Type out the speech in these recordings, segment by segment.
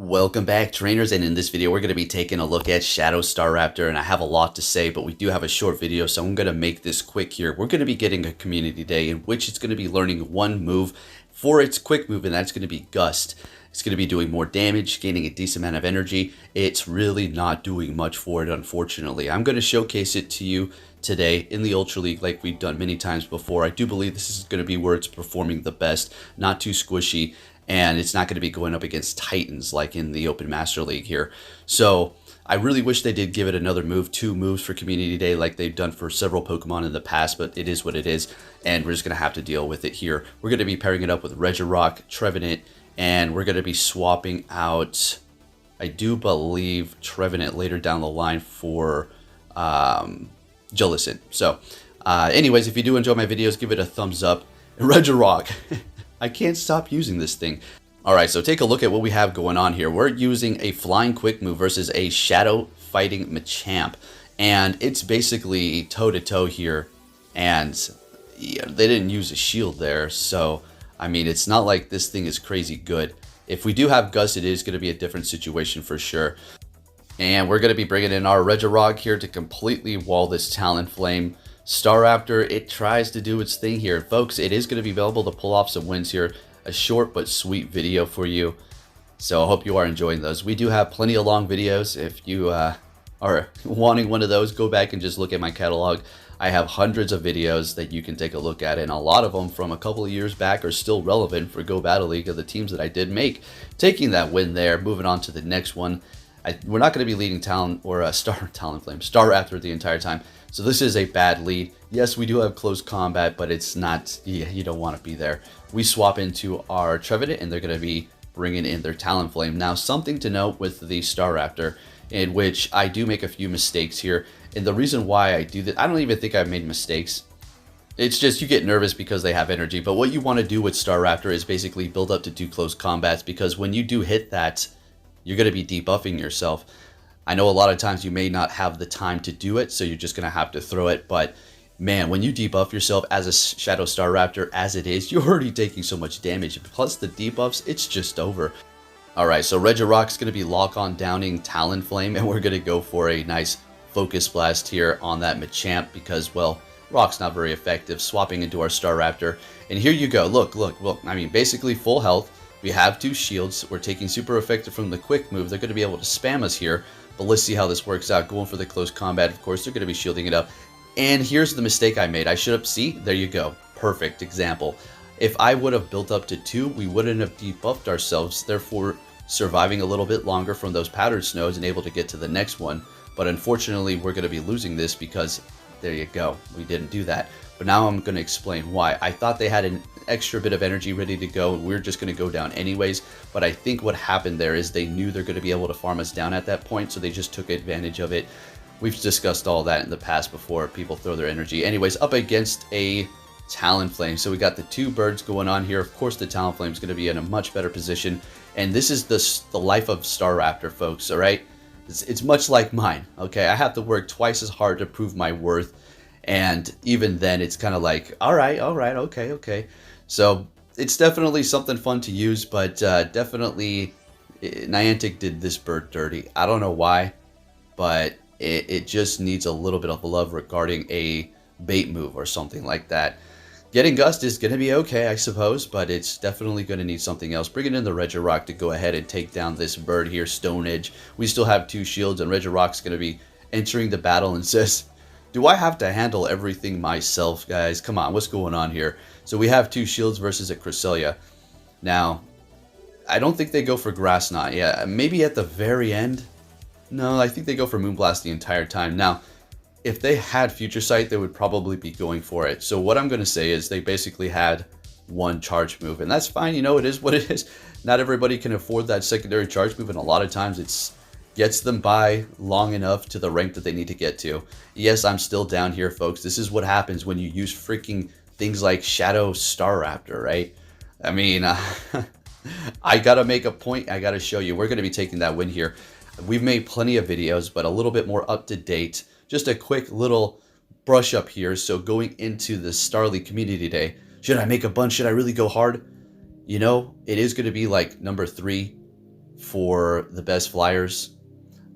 Welcome back, trainers, and in this video we're going to be taking a look at Shadow Starraptor, and I have a lot to say, but we do have a short video, so I'm going to make this quick here. We're going to be getting a community day in which it's going to be learning one move for its quick move, and that's going to be Gust. It's going to be doing more damage, gaining a decent amount of energy. It's really not doing much for it, unfortunately. I'm going to showcase it to you today in the Ultra League like we've done many times before. I do believe this is going to be where it's performing the best, not too squishy, and it's not going to be going up against Titans like in the Open Master League here. So I really wish they did give it another move, 2 moves for Community Day like they've done for several Pokemon in the past, but it is what it is, and we're just going to have to deal with it here. We're going to be pairing it up with Regirock, Trevenant, and we're going to be swapping out, I do believe, Trevenant later down the line for Jellicent. So anyways, if you do enjoy my videos, give it a thumbs up. Regirock. I can't stop using this thing. Alright, so take a look at what we have going on here. We're using a Flying Quick Move versus a Shadow Fighting Machamp. And it's basically toe-to-toe here. And yeah, they didn't use a shield there. So, I mean, it's not like this thing is crazy good. If we do have Gust, it is going to be a different situation for sure. And we're going to be bringing in our Regirock here to completely wall this Talonflame. Staraptor, it tries to do its thing here. Folks, it is going to be available to pull off some wins here. A short but sweet video for you. So I hope you are enjoying those. We do have plenty of long videos. If you are wanting one of those, go back and just look at my catalog. I have hundreds of videos that you can take a look at, and a lot of them from a couple of years back are still relevant for Go Battle League of the teams that I did make. Taking that win there, moving on to the next one. We're not going to be leading Starraptor the entire time. So this is a bad lead. Yes, we do have close combat, but it's not, yeah, you don't want to be there. We swap into our Trevenant, and they're going to be bringing in their Talonflame. Now, something to note with the Starraptor, in which I do make a few mistakes here. And the reason why I do that, I don't even think I've made mistakes. It's just you get nervous because they have energy. But what you want to do with Starraptor is basically build up to 2 close combats, because when you do hit that, you're going to be debuffing yourself. I know a lot of times you may not have the time to do it, so you're just going to have to throw it. But man, when you debuff yourself as a Shadow Starraptor as it is, you're already taking so much damage. Plus the debuffs, it's just over. Alright, so Regirock's going to be lock-on downing Talonflame, and we're going to go for a nice Focus Blast here on that Machamp because, well, Rock's not very effective. Swapping into our Starraptor. And here you go. Look. I mean, basically full health. We have 2 shields. We're taking super effective from the quick move. They're going to be able to spam us here. But let's see how this works out. Going for the close combat, of course, they're going to be shielding it up. And here's the mistake I made. I should have... See? There you go. Perfect example. If I would have built up to 2, we wouldn't have debuffed ourselves, therefore surviving a little bit longer from those powdered snows and able to get to the next one. But unfortunately, we're going to be losing this because... There you go. We didn't do that. But now I'm going to explain why. I thought they had an extra bit of energy ready to go, and we're just going to go down anyways. But I think what happened there is they knew they're going to be able to farm us down at that point, so they just took advantage of it. We've discussed all that in the past before. People throw their energy. Anyways, up against a Talonflame. So we got the 2 birds going on here. Of course, the Talonflame is going to be in a much better position. And this is the life of Starraptor, folks, all right? It's much like mine, okay? I have to work twice as hard to prove my worth, and even then, it's kind of like, all right, okay. So it's definitely something fun to use, but definitely Niantic did this bird dirty. I don't know why, but it just needs a little bit of love regarding a bait move or something like that. Getting Gust is going to be okay, I suppose, but it's definitely going to need something else. Bringing in the Regirock to go ahead and take down this bird here, Stone Edge. We still have 2 shields, and Regirock's going to be entering the battle and says, do I have to handle everything myself, guys? Come on, what's going on here? So we have 2 shields versus a Cresselia. Now, I don't think they go for Grass Knot. Yeah, maybe at the very end. No, I think they go for Moonblast the entire time. Now, if they had Future Sight, they would probably be going for it. So what I'm going to say is they basically had 1 charge move, and that's fine. You know, it is what it is. Not everybody can afford that secondary charge move, and a lot of times it's gets them by long enough to the rank that they need to get to. Yes, I'm still down here, folks. This is what happens when you use freaking things like Shadow Starraptor, right? I mean, I got to make a point. I got to show you. We're going to be taking that win here. We've made plenty of videos, but a little bit more up to date. Just a quick little brush up here. So going into the Starly Community Day, should I make a bunch? Should I really go hard? You know, it is going to be like number 3, for the best flyers,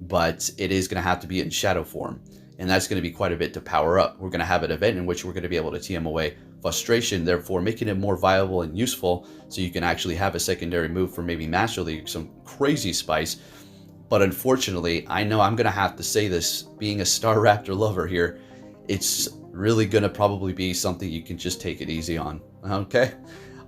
but it is going to have to be in shadow form. And that's going to be quite a bit to power up. We're going to have an event in which we're going to be able to TM away frustration, therefore making it more viable and useful so you can actually have a secondary move for maybe Master League, some crazy spice. But unfortunately, I know I'm going to have to say this, being a Starraptor lover here, it's really going to probably be something you can just take it easy on, okay?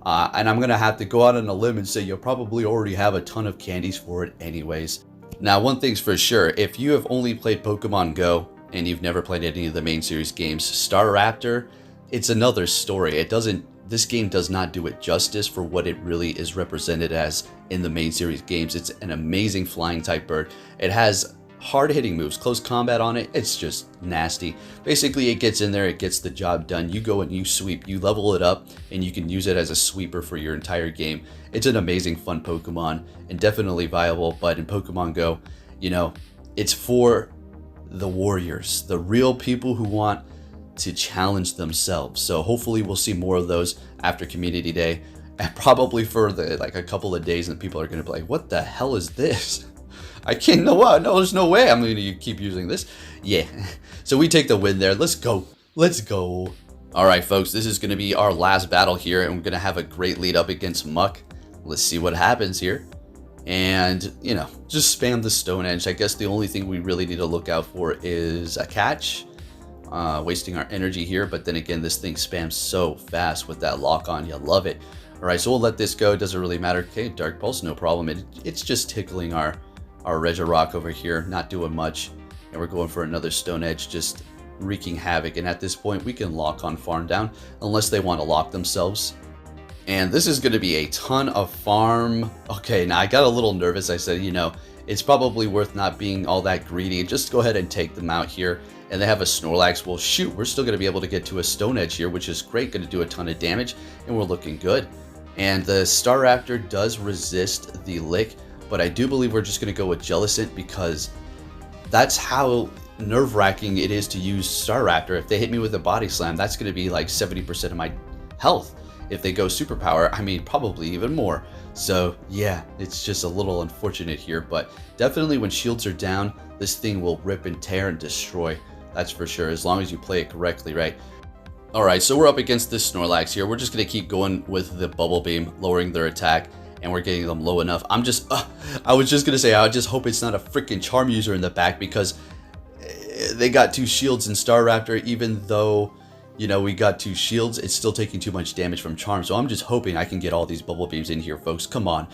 And I'm going to have to go out on a limb and say you'll probably already have a ton of candies for it anyways. Now, one thing's for sure, if you have only played Pokemon Go and you've never played any of the main series games, Starraptor, it's another story. This game does not do it justice for what it really is represented as in the main series games. It's an amazing flying type bird. It has hard hitting moves, close combat on it. It's just nasty. Basically, it gets in there, it gets the job done. You go and you sweep, you level it up, and you can use it as a sweeper for your entire game. It's an amazing, fun Pokemon and definitely viable. But in Pokemon Go, you know, it's for the warriors, the real people who want to challenge themselves. So hopefully we'll see more of those after Community Day, and probably for like a couple of days, and people are going to be like, what the hell is this? I can't know what. No, there's no way I'm going to keep using this. Yeah. So we take the win there. Let's go. Let's go. All right, folks, this is going to be our last battle here, and we're going to have a great lead up against Muck. Let's see what happens here. And, you know, just spam the Stone Edge. I guess the only thing we really need to look out for is a catch. Wasting our energy here, but then again, this thing spams so fast with that lock on. You love it. All right, so we'll let this go. Doesn't really matter. Okay, Dark Pulse, no problem. It's just tickling our Regirock over here, not doing much. And we're going for another Stone Edge, just wreaking havoc. And at this point, we can lock on farm down unless they want to lock themselves. And this is going to be a ton of farm. Okay, now I got a little nervous. I said, you know, it's probably worth not being all that greedy. Just go ahead and take them out here. And they have a Snorlax. Well, shoot, we're still going to be able to get to a Stone Edge here, which is great. Going to do a ton of damage, and we're looking good. And the Staraptor does resist the Lick, but I do believe we're just going to go with Jellicent because that's how nerve-wracking it is to use Staraptor. If they hit me with a Body Slam, that's going to be like 70% of my health. If they go Superpower, I mean, probably even more. So yeah, it's just a little unfortunate here, but definitely when shields are down, this thing will rip and tear and destroy. That's for sure, as long as you play it correctly, right? Alright, so we're up against this Snorlax here. We're just going to keep going with the Bubble Beam, lowering their attack, and we're getting them low enough. I was just going to say, I just hope it's not a freaking Charm User in the back, because they got 2 shields in Staraptor. Even though, you know, we got 2 shields, it's still taking too much damage from Charm. So I'm just hoping I can get all these Bubble Beams in here, folks. Come on.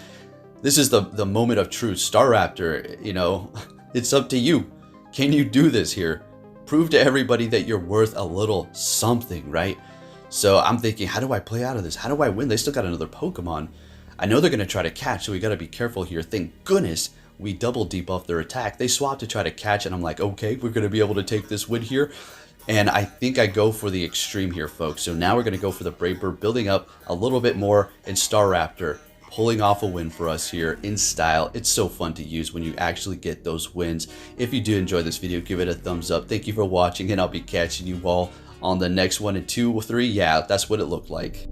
This is the moment of truth. Staraptor, you know, it's up to you. Can you do this here? Prove to everybody that you're worth a little something, right? So I'm thinking, how do I play out of this? How do I win? They still got another Pokemon. I know they're going to try to catch, so we got to be careful here. Thank goodness we double debuffed their attack. They swapped to try to catch, and I'm like, okay, we're going to be able to take this win here. And I think I go for the extreme here, folks. So now we're going to go for the Brave Bird, building up a little bit more, and Staraptor pulling off a win for us here in style. It's so fun to use when you actually get those wins. If you do enjoy this video, give it a thumbs up. Thank you for watching, and I'll be catching you all on the next one in 2 or 3. Yeah, that's what it looked like.